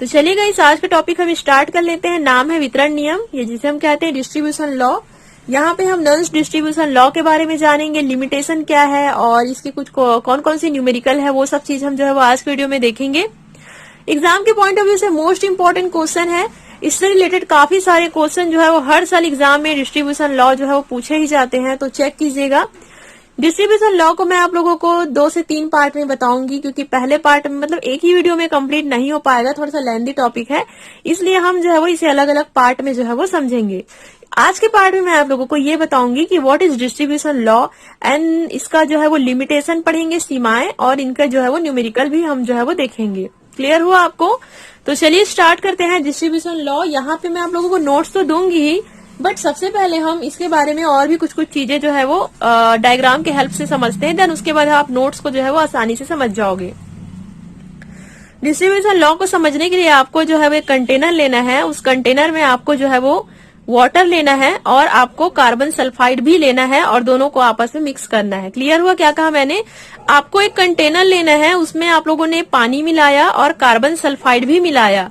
तो चलिए गाइस, आज का टॉपिक हम स्टार्ट कर लेते हैं। नाम है वितरण नियम, ये जिसे हम कहते हैं डिस्ट्रीब्यूशन लॉ। यहाँ पे हम नॉन डिस्ट्रीब्यूशन लॉ के बारे में जानेंगे, लिमिटेशन क्या है और इसके कुछ कौन कौन सी न्यूमेरिकल है, वो सब चीज हम जो है वो आज के वीडियो में देखेंगे। एग्जाम के पॉइंट ऑफ व्यू से मोस्ट इंपॉर्टेंट क्वेश्चन है। इससे रिलेटेड काफी सारे क्वेश्चन जो है वो हर साल एग्जाम में डिस्ट्रीब्यूशन लॉ जो है वो पूछे ही जाते हैं, तो चेक कीजिएगा। डिस्ट्रीब्यूशन लॉ को मैं आप लोगों को 2 से 3 पार्ट में बताऊंगी, क्योंकि पहले पार्ट में मतलब एक ही वीडियो में कंप्लीट नहीं हो पाएगा, थोड़ा सा लेंथी टॉपिक है, इसलिए हम जो है वो इसे अलग अलग पार्ट में जो है वो समझेंगे। आज के पार्ट में मैं आप लोगों को ये बताऊंगी कि what is distribution law and इसका जो है वो लिमिटेशन पढ़ेंगे, सीमाएं, और इनका जो है वो न्यूमेरिकल भी हम जो है वो देखेंगे। क्लियर हुआ आपको? तो चलिए स्टार्ट करते हैं डिस्ट्रीब्यूशन लॉ। यहाँ पे मैं आप लोगों को नोट्स तो दूंगी ही, बट सबसे पहले हम इसके बारे में और भी कुछ कुछ चीजें जो है वो डायग्राम के हेल्प से समझते हैं, देन उसके बाद आप नोट्स को जो है वो आसानी से समझ जाओगे। डिस्ट्रीब्यूशन लॉ को समझने के लिए आपको जो है वो एक कंटेनर लेना है। उस कंटेनर में आपको जो है वो वाटर लेना है और आपको कार्बन सल्फाइड भी लेना है और दोनों को आपस में मिक्स करना है। क्लियर हुआ? क्या कहा मैंने? आपको एक कंटेनर लेना है, उसमें आप लोगों ने पानी मिलाया और कार्बन सल्फाइड भी मिलाया,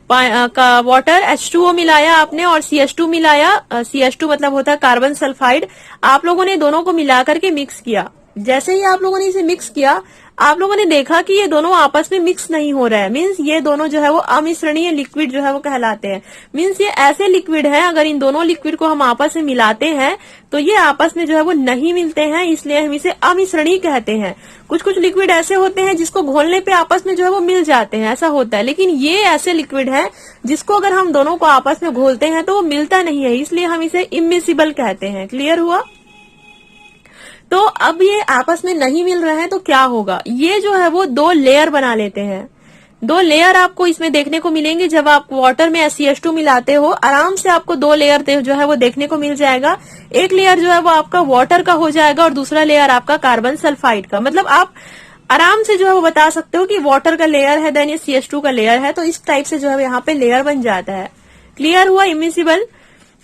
वाटर H2O मिलाया आपने और CH2 मिलाया। CH2 मतलब होता है कार्बन सल्फाइड। आप लोगों ने दोनों को मिला करके मिक्स किया। जैसे ही आप लोगों ने इसे मिक्स किया, आप लोगों ने देखा कि ये दोनों आपस में मिक्स नहीं हो रहा है, मीन्स ये दोनों जो है वो अमिश्रणीय लिक्विड जो है वो कहलाते हैं। मीन्स ये ऐसे लिक्विड है, अगर इन दोनों लिक्विड को हम आपस में मिलाते हैं तो ये आपस में जो है वो नहीं मिलते हैं, इसलिए हम इसे अमिश्रणीय कहते हैं। कुछ कुछ लिक्विड ऐसे होते हैं जिसको घोलने पे आपस में जो है वो मिल जाते हैं, ऐसा होता है, लेकिन ये ऐसे लिक्विड है जिसको अगर हम दोनों को आपस में घोलते हैं तो वो मिलता नहीं है, इसलिए हम इसे इमिसिबल कहते हैं। क्लियर हुआ? तो अब ये आपस में नहीं मिल रहे हैं तो क्या होगा, ये जो है वो 2 लेयर बना लेते हैं। 2 लेयर आपको इसमें देखने को मिलेंगे। जब आप वाटर में CH2 मिलाते हो, आराम से आपको 2 लेयर जो है वो देखने को मिल जाएगा। एक लेयर जो है वो आपका वाटर का हो जाएगा और दूसरा लेयर आपका कार्बन सल्फाइड का। मतलब आप आराम से जो है वो बता सकते हो कि वाटर का लेयर है, देन ये CH2 का लेयर है, तो इस टाइप से जो है यहाँ पे लेयर बन जाता है। क्लियर हुआ? इमिसिबल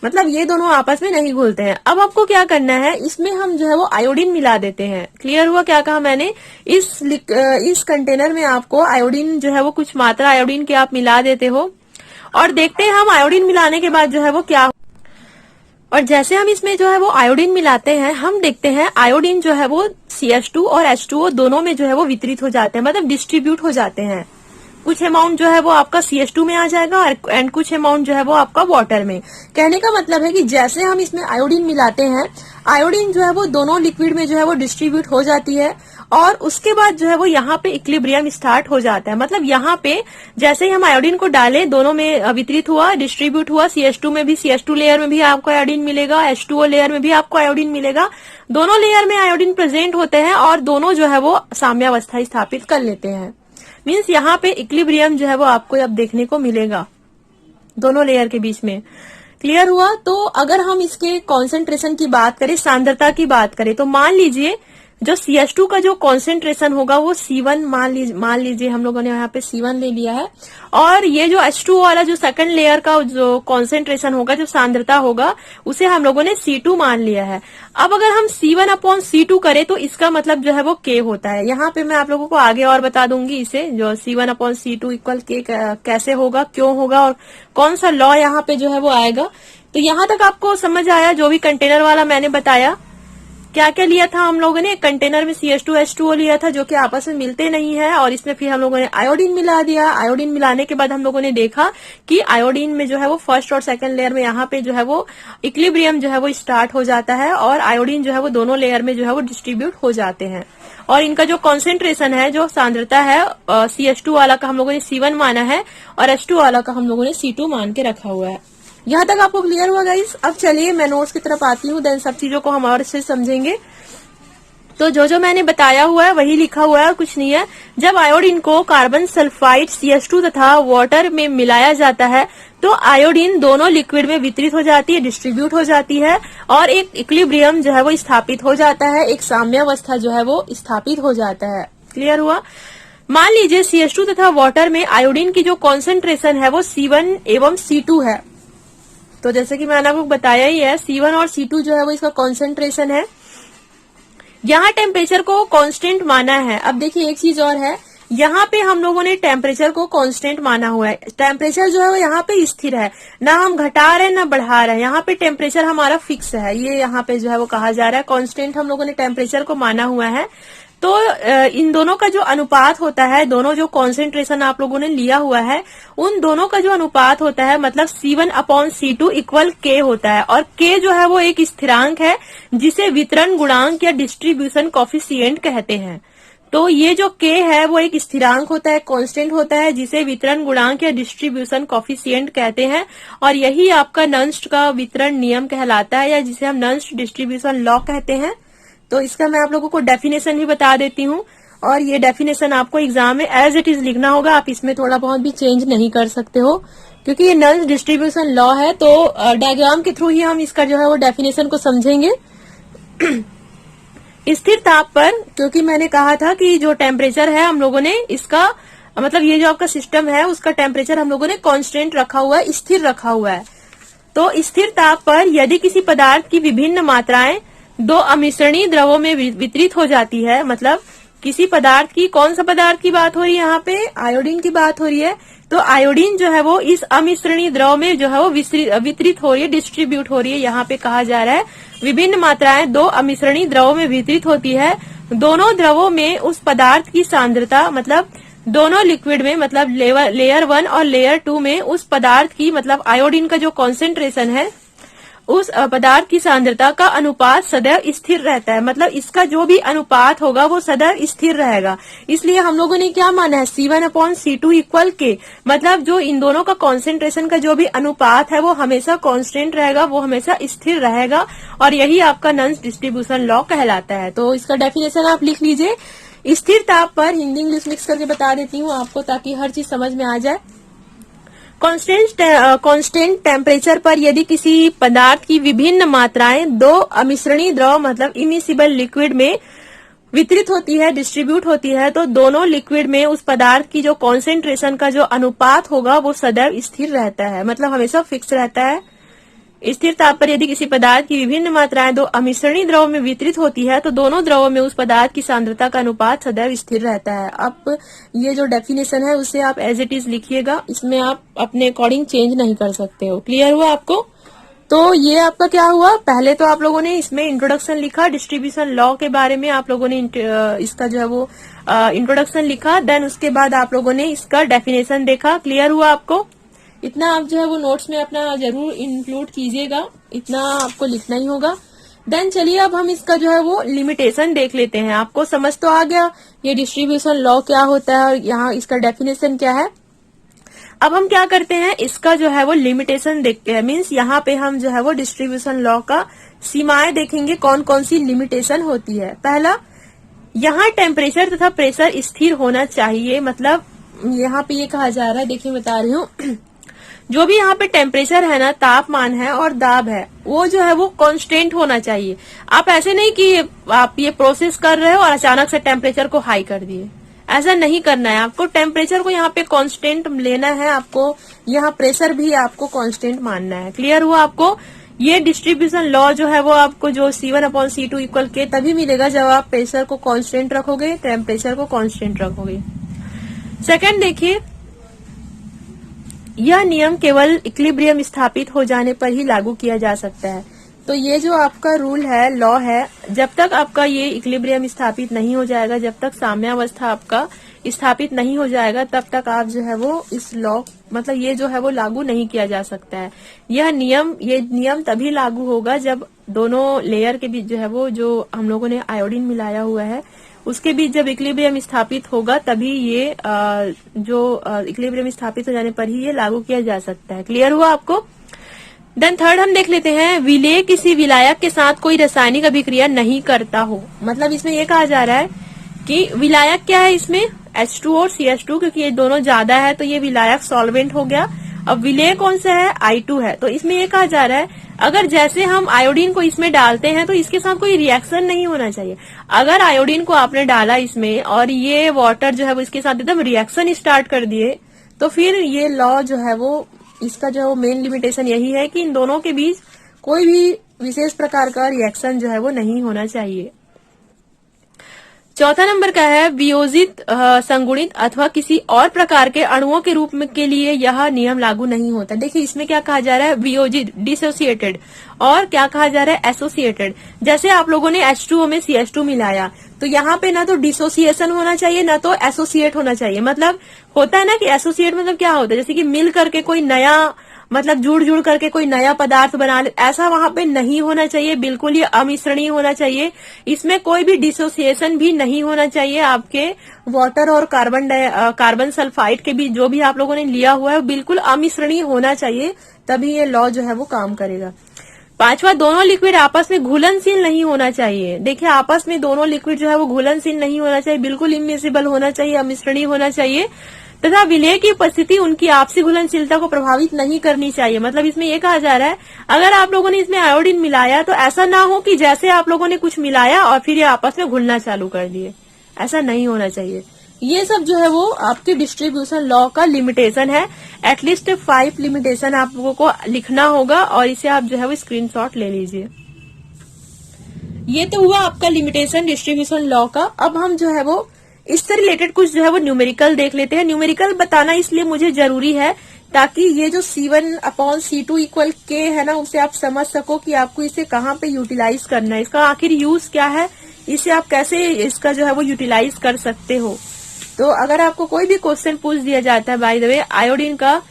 मतलब ये दोनों आपस में नहीं घुलते हैं। अब आपको क्या करना है, इसमें हम जो है वो आयोडीन मिला देते हैं। क्लियर हुआ? क्या कहा मैंने? इस कंटेनर में आपको आयोडीन जो है वो कुछ मात्रा आयोडीन की आप मिला देते हो और देखते हैं हम आयोडीन मिलाने के बाद जो है वो क्या। और जैसे हम इसमें जो है वो आयोडीन मिलाते हैं, हम देखते हैं आयोडीन जो है वो CH2 और H2O दोनों में जो है वो वितरित हो जाते हैं, मतलब डिस्ट्रीब्यूट हो जाते हैं। कुछ अमाउंट जो है वो आपका CH2 में आ जाएगा एंड कुछ अमाउंट जो है वो आपका वाटर में। कहने का मतलब है कि जैसे हम इसमें आयोडीन मिलाते हैं, आयोडीन जो है वो दोनों लिक्विड में जो है वो डिस्ट्रीब्यूट हो जाती है और उसके बाद जो है वो यहाँ पे इक्विलिब्रियम स्टार्ट हो जाता है। मतलब यहाँ पे जैसे ही हम आयोडीन को डाले, दोनों में वितरित हुआ, डिस्ट्रीब्यूट हुआ। CH2 में भी, CH2 लेयर में भी आपको आयोडीन मिलेगा, H2O लेयर में भी आपको आयोडीन मिलेगा। दोनों लेयर में आयोडीन प्रेजेंट होते हैं और दोनों जो है वो साम्यावस्था स्थापित कर लेते हैं। मीन्स यहाँ पे इक्विलिब्रियम जो है वो आपको अब देखने को मिलेगा दोनों लेयर के बीच में। क्लियर हुआ? तो अगर हम इसके कॉन्सेंट्रेशन की बात करें, सांद्रता की बात करें, तो मान लीजिए जो CH2 का जो कॉन्सेंट्रेशन होगा वो C1 मान लीजिए हम लोगों ने यहाँ पे C1 ले लिया है, और ये जो H2O वाला जो सेकंड लेयर का जो कॉन्सेंट्रेशन होगा, जो सांद्रता होगा, उसे हम लोगों ने C2 मान लिया है। अब अगर हम C1/C2 करें तो इसका मतलब जो है वो K होता है। यहाँ पे मैं आप लोगों को आगे और बता दूंगी इसे, जो C1/C2 इक्वल K कैसे होगा, क्यों होगा और कौन सा लॉ यहाँ पे जो है वो आएगा। तो यहाँ तक आपको समझ आया जो भी कंटेनर वाला मैंने बताया। क्या क्या लिया था हम लोगों ने? कंटेनर में CH2 H2O लिया था जो कि आपस में मिलते नहीं है, और इसमें फिर हम लोगों ने आयोडीन मिला दिया। आयोडीन मिलाने के बाद हम लोगों ने देखा कि आयोडीन में जो है वो फर्स्ट और सेकंड लेयर में यहाँ पे जो है वो इक्विलिब्रियम जो है वो स्टार्ट हो जाता है और आयोडीन जो है वो दोनों लेयर में जो है वो डिस्ट्रीब्यूट हो जाते हैं। और इनका जो कॉन्सेंट्रेशन है, जो सांद्रता है, CH2 वाला का हम लोगों ने C1 माना है और H2 वाला का हम लोगों ने C2 मान के रखा हुआ है। यहाँ तक आपको क्लियर हुआ गाइस? अब चलिए मैं नोट्स की तरफ आती हूँ, देन सब चीजों को हम और से समझेंगे। तो जो मैंने बताया हुआ है वही लिखा हुआ है, कुछ नहीं है। जब आयोडीन को कार्बन सल्फाइड CH2 तथा वाटर में मिलाया जाता है तो आयोडीन दोनों लिक्विड में वितरित हो जाती है, डिस्ट्रीब्यूट हो जाती है और एक इक्विलिब्रियम जो है वो स्थापित हो जाता है, एक साम्यावस्था जो है वो स्थापित हो जाता है। क्लियर हुआ? मान लीजिए CH2 तथा वाटर में आयोडीन की जो कॉन्सेंट्रेशन है वो C1 एवं C2 है। तो जैसे कि मैंने आपको बताया ही है, C1 और C2 जो है वो इसका कॉन्सेंट्रेशन है। यहाँ टेम्परेचर को कांस्टेंट माना है। अब देखिए एक चीज और है, यहाँ पे हम लोगों ने टेम्परेचर को कांस्टेंट माना हुआ है। टेम्परेचर जो है वो यहाँ पे स्थिर है, ना हम घटा रहे हैं ना बढ़ा रहे हैं। यहाँ पे टेम्परेचर हमारा फिक्स है, ये यहाँ पे जो है वो कहा जा रहा है कांस्टेंट हम लोगों ने टेम्परेचर को माना हुआ है। तो इन दोनों का जो अनुपात होता है, दोनों जो कॉन्सेंट्रेशन आप लोगों ने लिया हुआ है, उन दोनों का जो अनुपात होता है मतलब C1/C2 इक्वल K होता है। और K जो है वो एक स्थिरांक है जिसे वितरण गुणांक या डिस्ट्रीब्यूशन कॉफिशिएंट कहते हैं। तो ये जो K है वो एक स्थिरांक होता है, कांस्टेंट होता है, जिसे वितरण गुणांक या डिस्ट्रीब्यूशन कॉफिशिएंट कहते हैं। और यही आपका नंस्ट का वितरण नियम कहलाता है, या जिसे हम नंस्ट डिस्ट्रीब्यूशन लॉ कहते हैं। तो इसका मैं आप लोगों को डेफिनेशन भी बता देती हूँ, और ये डेफिनेशन आपको एग्जाम में एज इट इज लिखना होगा। आप इसमें थोड़ा बहुत भी चेंज नहीं कर सकते हो, क्योंकि ये नंस्ट डिस्ट्रीब्यूशन लॉ है। तो डायग्राम के थ्रू ही हम इसका जो है वो डेफिनेशन को समझेंगे। स्थिर ताप पर, क्योंकि मैंने कहा था कि जो टेम्परेचर है हम लोगों ने इसका मतलब ये जो आपका सिस्टम है उसका टेम्परेचर हम लोगों ने कांस्टेंट रखा हुआ है, स्थिर रखा हुआ है। तो स्थिर ताप पर यदि किसी पदार्थ की विभिन्न मात्राएं दो अमिश्रणीय द्रवों में वितरित हो जाती है, मतलब किसी पदार्थ की, कौन सा पदार्थ की बात हो रही है यहाँ पे, आयोडीन की बात हो रही है। तो आयोडीन जो है वो इस अमिश्रणीय द्रव में जो है वो वितरित हो रही है, डिस्ट्रीब्यूट हो रही है। यहाँ पे कहा जा रहा है विभिन्न मात्राएं दो अमिश्रणीय द्रवों में वितरित होती है। दोनों द्रवों में उस पदार्थ की सांद्रता, मतलब दोनों लिक्विड में, मतलब लेयर 1 और लेयर 2 में उस पदार्थ की, मतलब आयोडीन का जो कॉन्सेंट्रेशन है उस पदार्थ की सांद्रता का अनुपात सदैव स्थिर रहता है। मतलब इसका जो भी अनुपात होगा वो सदैव स्थिर रहेगा। इसलिए हम लोगों ने क्या माना है, C1/C2 इक्वल K। मतलब जो इन दोनों का कॉन्सेंट्रेशन का जो भी अनुपात है वो हमेशा कांस्टेंट रहेगा, वो हमेशा स्थिर रहेगा। और यही आपका नंस्ट डिस्ट्रीब्यूशन लॉ कहलाता है। तो इसका डेफिनेशन आप लिख लीजिए। स्थिर ताप पर, हिंदी इंग्लिश मिक्स करके बता देती हूँ आपको ताकि हर चीज समझ में आ जाए। कांस्टेंट टेम्परेचर पर यदि किसी पदार्थ की विभिन्न मात्राएं दो अमिश्रणीय द्रव, मतलब इमिसिबल लिक्विड में वितरित होती है, डिस्ट्रीब्यूट होती है, तो दोनों लिक्विड में उस पदार्थ की जो कॉन्सेंट्रेशन का जो अनुपात होगा वो सदैव स्थिर रहता है, मतलब हमेशा फिक्स रहता है। स्थिर ताप पर यदि किसी पदार्थ की विभिन्न मात्राएं दो अमिश्रणीय द्रव में वितरित होती है तो दोनों द्रवों में उस पदार्थ की सांद्रता का अनुपात सदैव स्थिर रहता है। अब ये जो डेफिनेशन है उसे आप एज इट इज लिखिएगा, इसमें आप अपने अकॉर्डिंग चेंज नहीं कर सकते हो। क्लियर हुआ आपको? तो ये आपका क्या हुआ, पहले तो आप लोगों ने इसमें इंट्रोडक्शन लिखा, डिस्ट्रीब्यूशन लॉ के बारे में आप लोगों ने इसका जो है वो इंट्रोडक्शन लिखा। देन उसके बाद आप लोगों ने इसका डेफिनेशन देखा। क्लियर हुआ आपको? इतना आप जो है वो नोट्स में अपना जरूर इंक्लूड कीजिएगा, इतना आपको लिखना ही होगा। देन चलिए अब हम इसका जो है वो लिमिटेशन देख लेते हैं। आपको समझ तो आ गया ये डिस्ट्रीब्यूशन लॉ क्या होता है और यहाँ इसका डेफिनेशन क्या है। अब हम क्या करते हैं, इसका जो है वो लिमिटेशन देखते हैं। मीन्स यहाँ पे हम जो है वो डिस्ट्रीब्यूशन लॉ का सीमाएं देखेंगे, कौन कौन सी लिमिटेशन होती है। पहला, यहाँ टेम्परेचर तथा प्रेशर स्थिर होना चाहिए। मतलब यहाँ पे ये कहा जा रहा है, देखिए बता रही हूँ, जो भी यहाँ पे टेम्परेचर है ना, तापमान है और दाब है, वो जो है वो कांस्टेंट होना चाहिए। आप ऐसे नहीं कि आप ये प्रोसेस कर रहे हो और अचानक से टेम्परेचर को हाई कर दिए, ऐसा नहीं करना है। आपको टेम्परेचर को यहाँ पे कांस्टेंट लेना है, आपको यहाँ प्रेशर भी आपको कांस्टेंट मानना है। क्लियर हुआ आपको? ये डिस्ट्रीब्यूशन लॉ जो है वो आपको जो C1/C2 इक्वल K तभी मिलेगा जब आप प्रेशर को कांस्टेंट रखोगे, टेम्परेचर को कांस्टेंट रखोगे। सेकंड देखिए, यह नियम केवल इक्विलिब्रियम स्थापित हो जाने पर ही लागू किया जा सकता है। तो ये जो आपका रूल है, लॉ है, जब तक आपका ये इक्विलिब्रियम स्थापित नहीं हो जाएगा, जब तक साम्यावस्था आपका स्थापित नहीं हो जाएगा, तब तक आप जो है वो इस लॉ, मतलब ये जो है वो लागू नहीं किया जा सकता है। ये नियम तभी लागू होगा जब दोनों लेयर के बीच जो है वो, जो हम लोगों ने आयोडीन मिलाया हुआ है उसके बीच जब इक्विलिब्रियम स्थापित होगा, तभी ये इक्विलिब्रियम स्थापित हो जाने पर ही ये लागू किया जा सकता है। क्लियर हुआ आपको? देन थर्ड हम देख लेते हैं, विलेय किसी विलायक के साथ कोई रासायनिक अभिक्रिया नहीं करता हो। मतलब इसमें ये कहा जा रहा है कि विलायक क्या है, इसमें H2 और CH2, क्योंकि ये दोनों ज्यादा है तो ये विलायक सॉल्वेंट हो गया। अब विलेय कौन सा है, I2 है। तो इसमें ये कहा जा रहा है, अगर जैसे हम आयोडीन को इसमें डालते हैं तो इसके साथ कोई रिएक्शन नहीं होना चाहिए। अगर आयोडीन को आपने डाला इसमें और ये वाटर जो है वो इसके साथ एकदम रिएक्शन स्टार्ट कर दिए, तो फिर ये लॉ जो है वो, इसका जो है वो मेन लिमिटेशन यही है कि इन दोनों के बीच कोई भी विशेष प्रकार का रिएक्शन जो है वो नहीं होना चाहिए। चौथा नंबर का है वियोजित संगुणित अथवा किसी और प्रकार के अणुओं के रूप में के लिए यह नियम लागू नहीं होता। देखिए इसमें क्या कहा जा रहा है, वियोजित डिसोसिएटेड, और क्या कहा जा रहा है, एसोसिएटेड। जैसे आप लोगों ने H2O में CH2 मिलाया तो यहाँ पे ना तो डिसोसिएशन होना चाहिए ना तो एसोसिएट होना चाहिए। मतलब होता है ना कि एसोसिएट मतलब क्या होता है, जैसे कि मिल करके कोई नया मतलब जुड़ जुड़ करके कोई नया पदार्थ बना ले, ऐसा वहां पे नहीं होना चाहिए। बिल्कुल ये अमिश्रणीय होना चाहिए। इसमें कोई भी डिसोसिएशन भी नहीं होना चाहिए। आपके वाटर और कार्बन सल्फाइड के भी जो भी आप लोगों ने लिया हुआ है बिल्कुल अमिश्रणीय होना चाहिए, तभी ये लॉ जो है वो काम करेगा। पांचवा, दोनों लिक्विड आपस में घुलनशील नहीं होना चाहिए। देखिए आपस में दोनों लिक्विड जो है वो घुलनशील नहीं होना चाहिए, बिल्कुल इमिसिबल होना चाहिए, अमिश्रणीय होना चाहिए, तथा विलय की उपस्थिति उनकी आपसी घुलनशीलता को प्रभावित नहीं करनी चाहिए। मतलब इसमें यह कहा जा रहा है अगर आप लोगों ने इसमें आयोडीन मिलाया तो ऐसा ना हो कि जैसे आप लोगों ने कुछ मिलाया और फिर ये आपस में घुलना चालू कर दिए, ऐसा नहीं होना चाहिए। ये सब जो है वो आपके डिस्ट्रीब्यूशन लॉ का लिमिटेशन है। एटलीस्ट 5 लिमिटेशन आप लोगों को लिखना होगा और इसे आप जो है वो स्क्रीनशॉट ले लीजिए। ये तो हुआ आपका लिमिटेशन डिस्ट्रीब्यूशन लॉ का। अब हम जो है वो इससे रिलेटेड कुछ जो है वो न्यूमेरिकल देख लेते हैं। न्यूमेरिकल बताना इसलिए मुझे जरूरी है ताकि ये जो C1/C2 इक्वल K है ना, उसे आप समझ सको कि आपको इसे कहाँ पे यूटिलाइज करना है, इसका आखिर यूज क्या है, इसे आप कैसे इसका जो है वो यूटिलाइज कर सकते हो। तो अगर आपको कोई भी क्वेश्चन पूछ दिया जाता है, बाय द वे आयोडीन का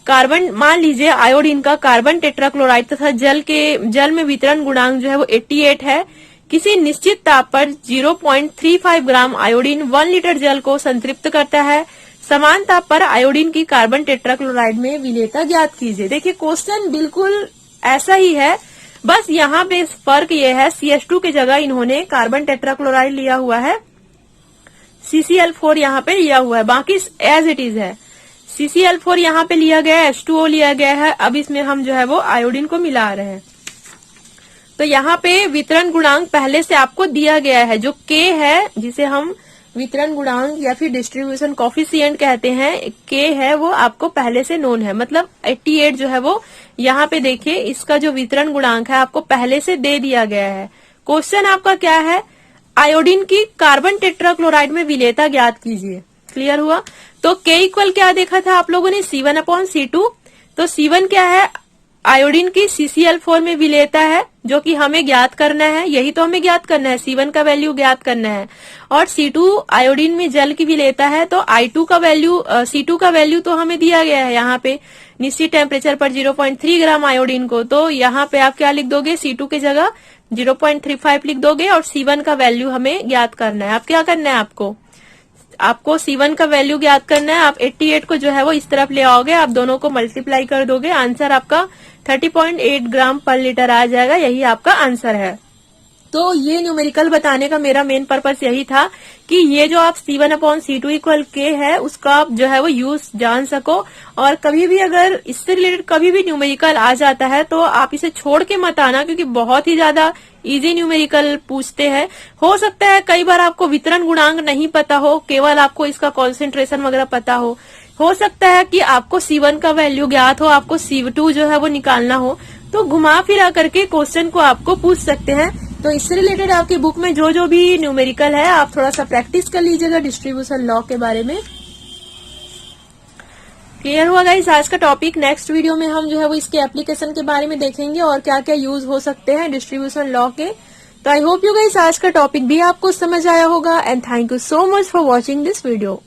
कार्बन, मान लीजिए आयोडीन का कार्बन टेट्राक्लोराइड तथा जल में वितरण गुणांक जो है वो 88 है, किसी निश्चित ताप पर 0.35 ग्राम आयोडीन 1 लीटर जल को संतृप्त करता है, समान ताप पर आयोडीन की कार्बन टेट्राक्लोराइड में विलेयता ज्ञात कीजिए। देखिए क्वेश्चन बिल्कुल ऐसा ही है, बस यहाँ पे फर्क ये है CH2 की जगह इन्होंने कार्बन टेट्राक्लोराइड लिया हुआ है, CCl4 यहाँ पे लिया हुआ है, बाकी एज इट इज है। CCl4 यहाँ पे लिया गया है, H2O लिया गया है, अब इसमें हम जो है वो आयोडीन को मिला रहे हैं। तो यहाँ पे वितरण गुणांक पहले से आपको दिया गया है, जो K है, जिसे हम वितरण गुणांक या फिर डिस्ट्रीब्यूशन कॉफिशिएंट कहते हैं, K है, वो आपको पहले से नोन है। मतलब 88 जो है वो यहाँ पे देखिए इसका जो वितरण गुणांक है आपको पहले से दे दिया गया है। क्वेश्चन आपका क्या है, आयोडीन की कार्बन टेट्राक्लोराइड में विलेयता ज्ञात कीजिए। क्लियर हुआ। तो K इक्वल क्या देखा था आप लोगों ने, C1/C2। तो C1 क्या है, आयोडीन की CCl4 में विलेयता है, जो कि हमें ज्ञात करना है, यही तो हमें ज्ञात करना है, C1 का वैल्यू ज्ञात करना है। और C2 आयोडीन में जल की विलेयता है, तो I2 का वैल्यू C2 का वैल्यू तो हमें दिया गया है यहाँ पे निश्चित टेम्परेचर पर 0.3 ग्राम आयोडीन को। तो यहाँ पे आप क्या लिख दोगे, C2 की जगह 0.35 लिख दोगे और C1 का वैल्यू हमें ज्ञात करना है। आप क्या करना है, आपको C1 का वैल्यू ज्ञात करना है। आप 88 को जो है वो इस तरफ ले आओगे, आप दोनों को मल्टीप्लाई कर दोगे, आंसर आपका 30.8 ग्राम पर लीटर आ जाएगा, यही आपका आंसर है। तो ये न्यूमेरिकल बताने का मेरा मेन पर्पस यही था कि ये जो आप C1/C2 इक्वल K है उसका आप जो है वो यूज जान सको, और कभी भी अगर इससे रिलेटेड कभी भी न्यूमेरिकल आ जाता है तो आप इसे छोड़ के मत आना, क्योंकि बहुत ही ज्यादा इजी न्यूमेरिकल पूछते हैं। हो सकता है कई बार आपको वितरण गुणांक नहीं पता हो, केवल आपको इसका कॉन्सेंट्रेशन वगैरह पता हो सकता है कि आपको C1 का वैल्यू ज्ञात हो, आपको C2 जो है वो निकालना हो, तो घुमा फिरा करके क्वेश्चन को आपको पूछ सकते हैं। तो इससे रिलेटेड आपकी बुक में जो जो भी न्यूमेरिकल है आप थोड़ा सा प्रैक्टिस कर लीजिएगा डिस्ट्रीब्यूशन लॉ के बारे में। क्लियर हुआ गाइस आज का टॉपिक। नेक्स्ट वीडियो में हम जो है वो इसके एप्लीकेशन के बारे में देखेंगे और क्या क्या यूज हो सकते हैं डिस्ट्रीब्यूशन लॉ के। तो आई होप यू गाइस आज का टॉपिक भी आपको समझ आया होगा, and thank you so much for watching this video.